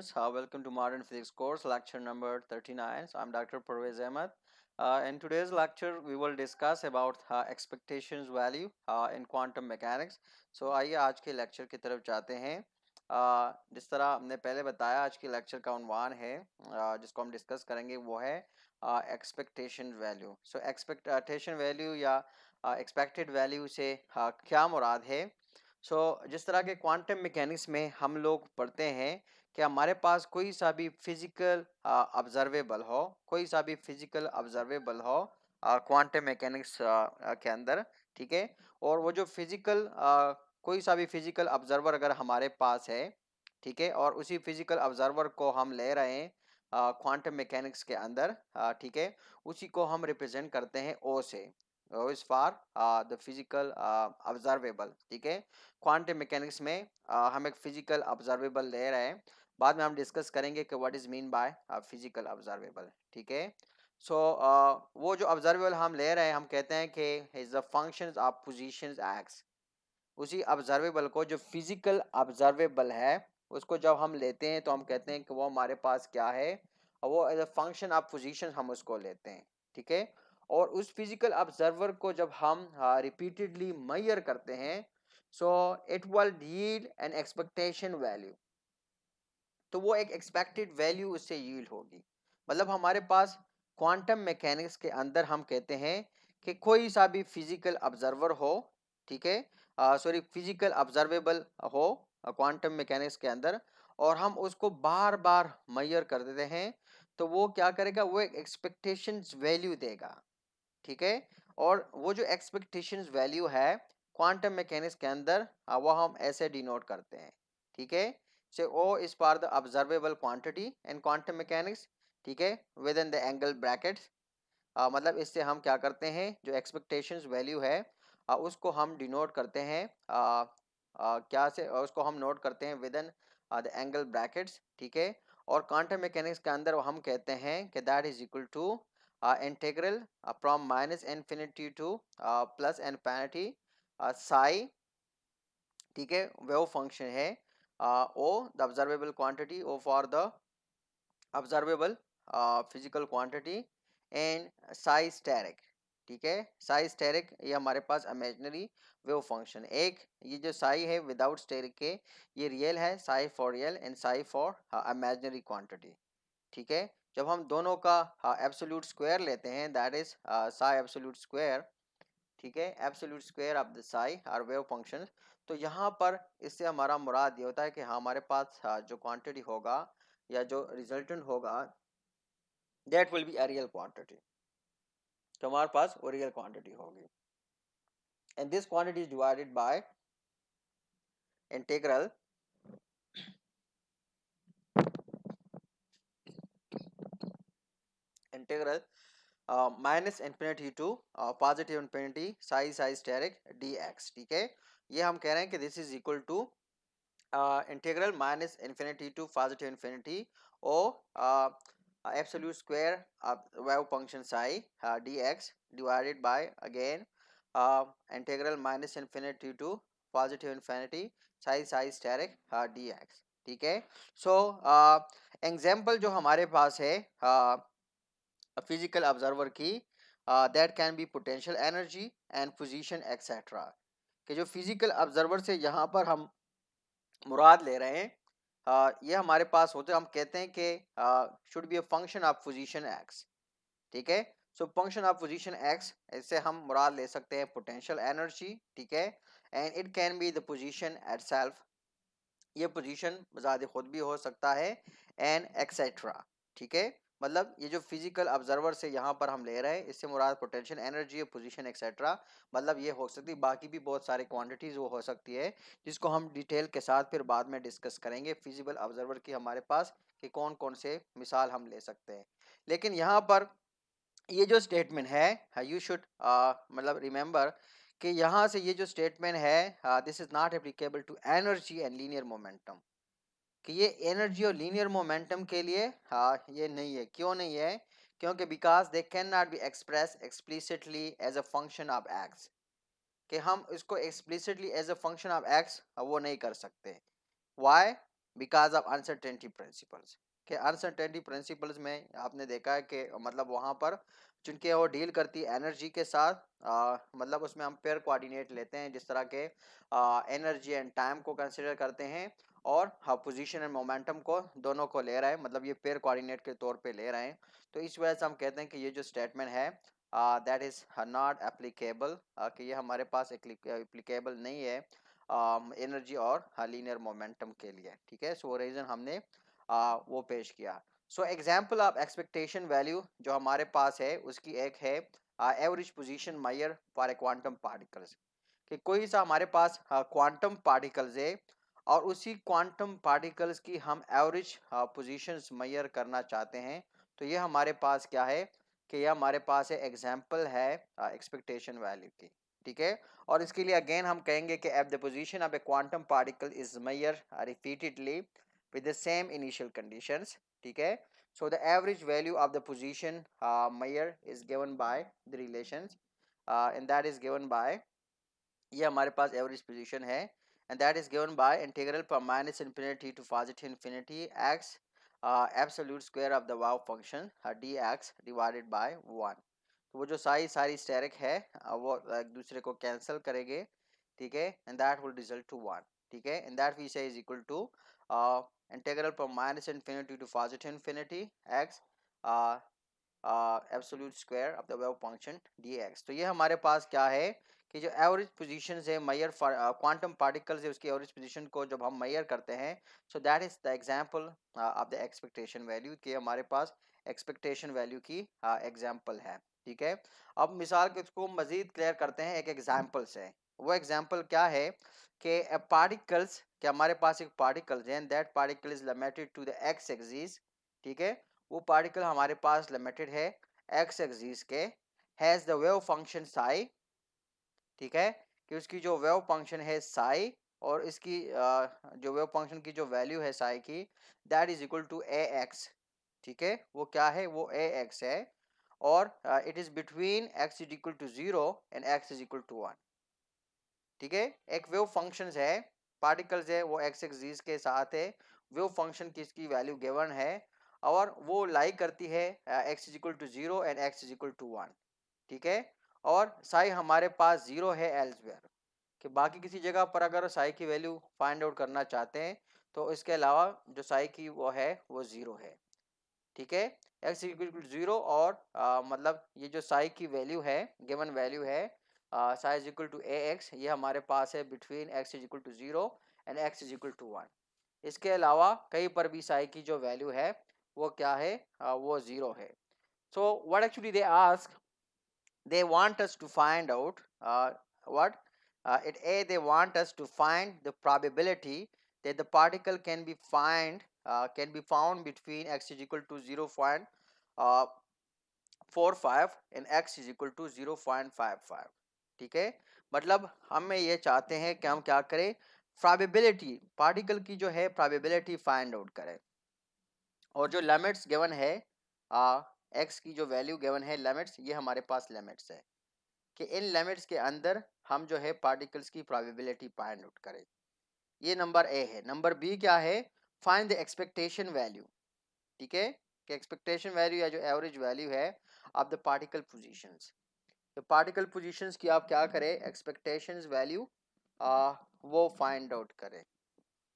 students, welcome to Modern Physics course, lecture number 39. So I'm Dr. Parvez Ahmed. In today's lecture, we will discuss about expectations value in quantum mechanics. So आइए आज के lecture की तरफ जाते हैं. जिस तरह हमने पहले बताया, आज के लेक्चर का उन्वान है जिसको हम डिस्कस करेंगे वो है expectation value. So expectation value या एक्सपेक्टेड वैल्यू से क्या मुराद है. जिस तरह के क्वांटम मैकेनिक्स में हम लोग पढ़ते हैं कि हमारे पास कोई सा भी फिजिकल ऑब्जर्वेबल हो, कोई सा भी फिजिकल ऑब्जर्वेबल हो क्वांटम मैकेनिक्स के अंदर, ठीक है. और वो जो फिजिकल कोई सा भी फिजिकल ऑब्जर्वर अगर हमारे पास है, ठीक है, और उसी फिजिकल ऑब्जर्वर को हम ले रहे हैं क्वांटम मैकेनिक्स के अंदर, ठीक है, उसी को हम रिप्रेजेंट करते हैं ओ से. O is for the physical observable, ठीक है. क्वांटम मैकेनिक्स में हम एक फिजिकल ऑब्जर्वेबल ले रहे हैं. बाद में हम डिस्कस करेंगे कि what is mean by physical observable, ठीक है. वो जो ऑब्जर्वेबल हम ले रहे हैं, हम कहते हैं कि is the functions of positions x. उसी ऑब्जर्वेबल को, जो फिजिकल ऑब्जर्वेबल है, उसको जब हम लेते हैं तो हम कहते हैं कि वो हमारे पास क्या है, वो as a function of position हम उसको लेते हैं, ठीक है. और उस फिजिकल ऑब्जर्वर को जब हम रिपीटेडली मेजर करते हैं, सो it will yield an expectation value. तो वो एक एक्सपेक्टेड वैल्यू उससे यील्ड होगी. मतलब हमारे पास क्वांटम मैकेनिक्स के अंदर हम कहते हैं कि कोई सा भी फिजिकल ऑब्जर्वर हो, ठीक है, सॉरी फिजिकल ऑब्जर्वेबल हो क्वांटम मैकेनिक्स के अंदर, और हम उसको बार बार मेजर कर देते हैं, तो वो क्या करेगा, वो एक एक्सपेक्टेशंस वैल्यू देगा, ठीक है. और वो जो एक्सपेक्टेशंस वैल्यू है क्वांटम मैकेनिक्स के अंदर, वो हम ऐसे डिनोट करते हैं, ठीक है. Say O is for the observable quantity in quantum mechanics, ठीक है, within the angle brackets. मतलब इससे हम क्या करते हैं, जो एक्सपेक्टेशंस वैल्यू है उसको हम डिनोट करते हैं क्या से, उसको हम नोट करते हैं with in the angle brackets, ठीक है. और क्वांटम मैकेनिक्स के अंदर हम कहते हैं कि that is equal to integral from minus infinity to plus infinity psi, ठीक है. वेव फंक्शन है O the observable quantity, O for the observable physical quantity, and psi asterisk, ठीक है. साई स्टेरिक ये हमारे पास इमेजिनरी वेव फंक्शन. एक ये जो साई है विदाउट स्टेरिक के, ये रियल है, Sai for real and Sai for imaginary quantity, ठीक है. जब हम दोनों का एब्सोल्यूट स्क्वायर लेते हैं, that is Sai absolute square, ठीक है, absolute square of the psi R wave function. तो यहाँ पर इससे हमारा मुराद ये होता है कि हमारे पास जो क्वांटिटी होगा या जो रिजल्टेंट होगा, that will be a real quantity. तो हमारे पास वो रियल क्वांटिटी होगी, and this quantity is divided by integral integral minus infinity to positive infinity psi asterisk dx, ठीक है. ये हम कह रहे हैं कि this is equal to integral minus infinity to positive infinity O absolute square of wave function psi dx divided by again integral minus infinity to positive infinity psi steric dx, ठीक है. एग्जाम्पल जो हमारे पास है physical observer की, that can be potential energy and position etcetera. कि जो physical observer से यहाँ पर हम मुराद ले रहे हैं, ये हमारे पास होते, हम कहते हैं कि should be a function of position x, ठीक है. फंक्शन ऑफ पोजीशन एक्स, इससे हम मुराद ले सकते हैं पोटेंशियल एनर्जी, ठीक है, and it can be the position eight self. ये पोजीशन बजाते खुद भी हो सकता है, एंड एक्सेट्रा, ठीक है. मतलब ये जो फिजिकल ऑब्जर्वर से यहाँ पर हम ले रहे हैं, इससे मुराद पोटेंशियल एनर्जी, पोजीशन एक्सेट्रा. मतलब ये हो सकती है, बाकी भी बहुत सारे क्वांटिटीज वो हो सकती है, जिसको हम डिटेल के साथ फिर बाद में डिस्कस करेंगे फिजिकल ऑब्जर्वर की हमारे पास कि कौन कौन से मिसाल हम ले सकते हैं. लेकिन यहाँ पर ये जो स्टेटमेंट है, यू शुड मतलब रिमेंबर कि यहाँ से ये जो स्टेटमेंट है, this is not applicable to energy and linear momentum. कि ये एनर्जी और लीनियर मोमेंटम के लिए ये नहीं है. क्यों नहीं है? क्योंकि because they can not be express explicitly as a function of X. कि हम इसको explicitly as a function of X वो नहीं कर सकते. Why? Because of uncertainty principles. कि अनसर्टेनिटी प्रिंसिपल्स में आपने देखा है कि मतलब वहाँ पर चूंकि वो डील करती है एनर्जी के साथ, मतलब उसमें हम पेयर कोऑर्डिनेट लेते हैं, जिस तरह के एनर्जी एंड टाइम को कंसिडर करते हैं, और हाँ पोजीशन एंड मोमेंटम को दोनों को ले रहे हैं, मतलब ये पेयर कोऑर्डिनेट के तौर पे ले रहे हैं। तो इस वजह से हम कहते हैं कि ये जो स्टेटमेंट है दैट इज नॉट एप्लीकेबल, कि ये हमारे पास एप्लीकेबल नहीं है एनर्जी और लीनियर मोमेंटम के लिए। ठीक है, सो वो रीजन हमने वो पेश किया। So example of expectation value जो हमारे पास है उसकी एक है average position measure for a quantum particles. कि कोई सा हमारे पास क्वांटम पार्टिकल्स है और उसी क्वांटम पार्टिकल्स की हम एवरेज पोजीशंस मेजर करना चाहते हैं। तो ये हमारे पास क्या है कि ये हमारे पास है एग्जांपल है एक्सपेक्टेशन वैल्यू की। ठीक है, और इसके लिए अगेन हम कहेंगे कि at the position of a quantum particle is measure repeatedly with the same initial conditions. ठीक है, so the average value of the position measure is given by the relations, and that is given by, ये हमारे पास average position है, and that is given by integral from minus infinity to positive infinity x absolute square of the wave function D X divided by one. तो वो जो सारी steric है वो एक दूसरे को कैंसिल करेंगे। ठीक है, and that will result to one. ठीक है, and that we say is equal to integral from minus infinity to positive infinity x absolute square of the wave function dx। तो ये हमारे पास क्या है कि जो एवरेज पोजीशन है मेजर क्वांटम पार्टिकल्स है उसकी एवरेज पोजीशन को जब हम मेजर करते हैं, so that is the example of the expectation value कि हमारे पास एक्सपेक्टेशन वैल्यू की एग्जांपल है। ठीक है, अब मिसाल के उसको मजीद क्लियर करते हैं एक एग्जांपल से। वो एग्जांपल क्या है कि पार्टिकल्स कि हमारे पास एक पार्टिकल्स है and that particle is limited to the X axis. ठीक है, वो पार्टिकल हमारे पास लिमिटेड है एक्स एक्सिस के, has the wave function psi. ठीक है, कि उसकी जो वेव फंक्शन है साई, और इसकी जो वेव फंक्शन की जो वैल्यू है साई की that is equal to A x. ठीक है, वो क्या है, वो ए एक्स है, और it is between X is equal to zero and X is equal to one. ठीक है, एक वेव फंक्शन है, पार्टिकल्स है, वो एक्स एक्सिस के साथ है, वेव फंक्शन की इसकी वैल्यू गिवन है, और वो लाई करती है X is equal to zero and X is equal to one. ठीक है, और साई हमारे पास जीरो है एल्सवेयर, कि बाकी किसी जगह पर अगर साई की वैल्यू फाइंड आउट करना चाहते हैं तो इसके अलावा जो साई की वो है वो जीरो है। ठीक है, एक्स इक्वल टू जीरो, और मतलब ये जो साई की वैल्यू है गिवन वैल्यू है psi is equal to A X, ये हमारे पास है between X is equal to zero and X is equal to one. इसके अलावा कहीं पर भी साई की जो वैल्यू है वो क्या है, वो जीरो है। So what actually they ask, they want us to find out what at a they want us to find the probability that the particle can be found between x is equal to 0.45 and x is equal to 0.55। ठीक है, मतलब हम ये चाहते हैं कि हम क्या करें, प्रोबेबिलिटी पार्टिकल की जो है प्रोबेबिलिटी फाइंड आउट करें, और जो लिमिट्स गिवन है एक्स की जो वैल्यू गिवन है लिमिट्स, ये हमारे पास लिमिट्स है कि इन लिमिट्स के अंदर हम जो है पार्टिकल्स की प्रोबेबिलिटी फाइंड आउट करें। ये नंबर ए है। नंबर बी क्या है, फाइंड द एक्सपेक्टेशन वैल्यू। ठीक है, कि एक्सपेक्टेशन वैल्यू या जो एवरेज वैल्यू है ऑफ द पार्टिकल पोजीशंस। तो पार्टिकल पोजीशंस की आप क्या करें, एक्सपेक्टेशंस वैल्यू वो फाइंड आउट करें।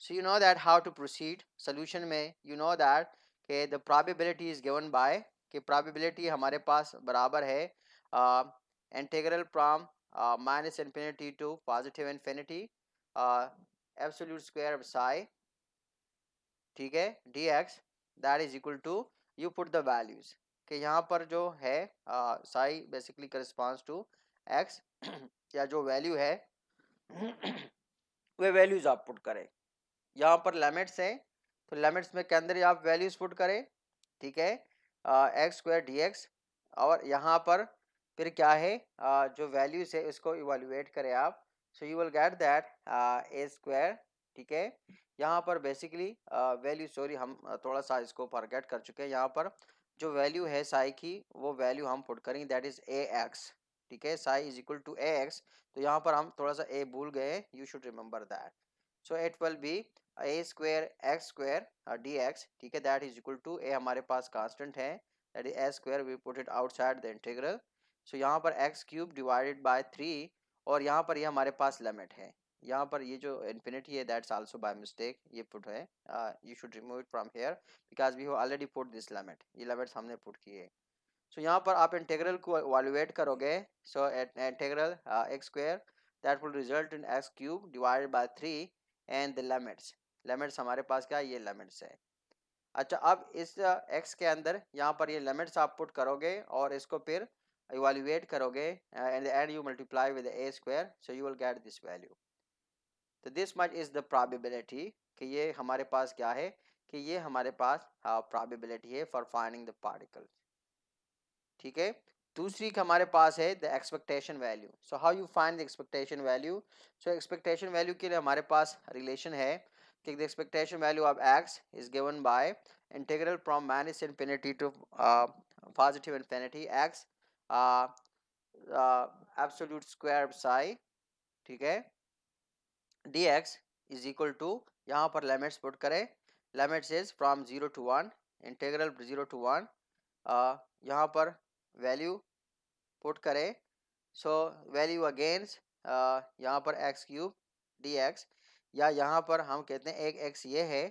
So you know that how to proceed solution में, you know that कि the probability is given by, कि probability हमारे पास बराबर है integral from minus infinity to positive infinity absolute square of psi। ठीक है, dx that is equal to, you put the values, कि यहाँ पर जो है psi basically corresponds to x या जो वैल्यू है वे वैल्यूज आप पुट करें। यहाँ पर लिमिट्स है तो लिमिट्स में के अंदर आप वैल्यूज पुट करें। ठीक है, एक्स स्क्वायर डी एक्स, और यहाँ पर फिर क्या है जो वैल्यूज है उसको इवेल्युएट करें आप, सो you will get that A square. ठीक है, यहाँ पर बेसिकली वैल्यू, सॉरी हम थोड़ा सा इसको फॉरगेट कर चुके हैं, यहाँ पर जो वैल्यू है साई की वो वैल्यू हम पुट करेंगे दैट इज ए एक्स। ठीक है, psi is equal to A x, तो यहाँ पर हम थोड़ा सा ए भूल गए, you should remember that. So it will be a square x square d x, ठीक है, that is equal to a हमारे पास कांस्टेंट है, that is a square, we put it outside the integral. So यहाँ पर x cube divided by 3, और यहाँ पर ये हमारे पास लिमिट है, यहाँ पर ये जो इन्फिनिटी है दैट्स आल्सो बाय मिस्टेक ये पुट है, you should remove it from here because we have already put this limit, ये लिमिट्स हमने पुट किए। सो यहाँ पर आप इंटीग्रल को इवैल्यूएट करोगे, so integral X square that will result in X cube divided by 3 and the limits हमारे पास क्या है, ये लिमिट्स है। अच्छा, अब इस एक्स के अंदर यहाँ पर ये लिमिट्स आप पुट करोगे और इसको फिर इवैल्यूएट करोगे and and you multiply with a square, so you will get this value. तो this much is the probability कि ये हमारे पास क्या है, कि ये हमारे पास प्रोबेबिलिटी है फॉर फाइंडिंग द पार्टिकल्स, ठीक है। दूसरी का हमारे पास है the expectation value. So how you find the expectation value. So expectation value के लिए हमारे पास रिलेशन है कि the expectation value of x is given by integral from minus infinity to positive infinity x absolute square psi, ठीक है, d x is equal to, यहाँ पर लिमिट्स पुट करें, limits is from 0 to 1, integral 0 to 1, यहाँ पर value put करें, so value against यहाँ पर एक्स क्यूब डी एक्स, या यहाँ पर हम कहते हैं एक एक्स ये है,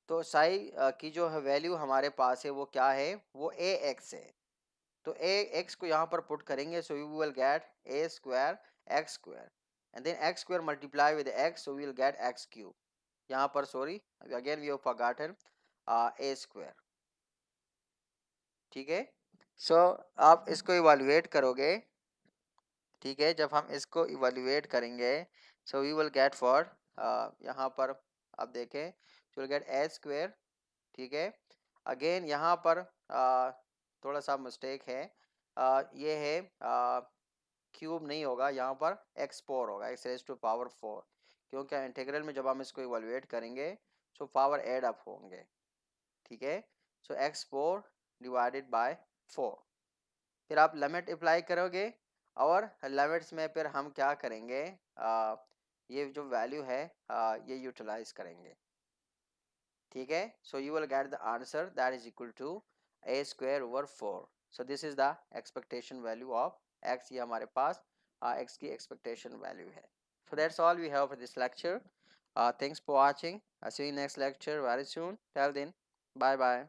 तो साई की जो है वैल्यू हमारे पास है वो क्या है, वो ए एक्स है। तो ए एक्स को यहाँ पर पुट करेंगे, so you will get a square x square and then x square multiply with x, so we will get x cube. यहाँ पर sorry again we have forgotten a square, ठीक है। सो आप इसको इवैल्यूएट करोगे, ठीक है, जब हम इसको इवैल्यूएट करेंगे, so we will get for यहाँ पर आप देखें, you will get a square, ठीक है। अगेन यहाँ पर थोड़ा सा मिस्टेक है, ये है क्यूब नहीं होगा, यहाँ पर एक्स फोर होगा, एक्स रेज टू पावर 4, क्योंकि इंटीग्रल में जब हम इसको इवैल्यूएट करेंगे सो पावर एड अप होंगे, ठीक है। सो एक्स फोर डिवाइडेड बाय 4, फिर आप लिमिट अप्लाई करोगे और लिमिट्स में फिर हम क्या करेंगे, ये जो वैल्यू है ये यूटिलाइज करेंगे, ठीक है। So you will get the answer that is equal to a square over 4। So this is the expectation value of x, ये हमारे पास एक्स की एक्सपेक्टेशन वैल्यू है। So that's all we have for this lecture, thanks for watching, see you next lecture very soon, till then bye bye.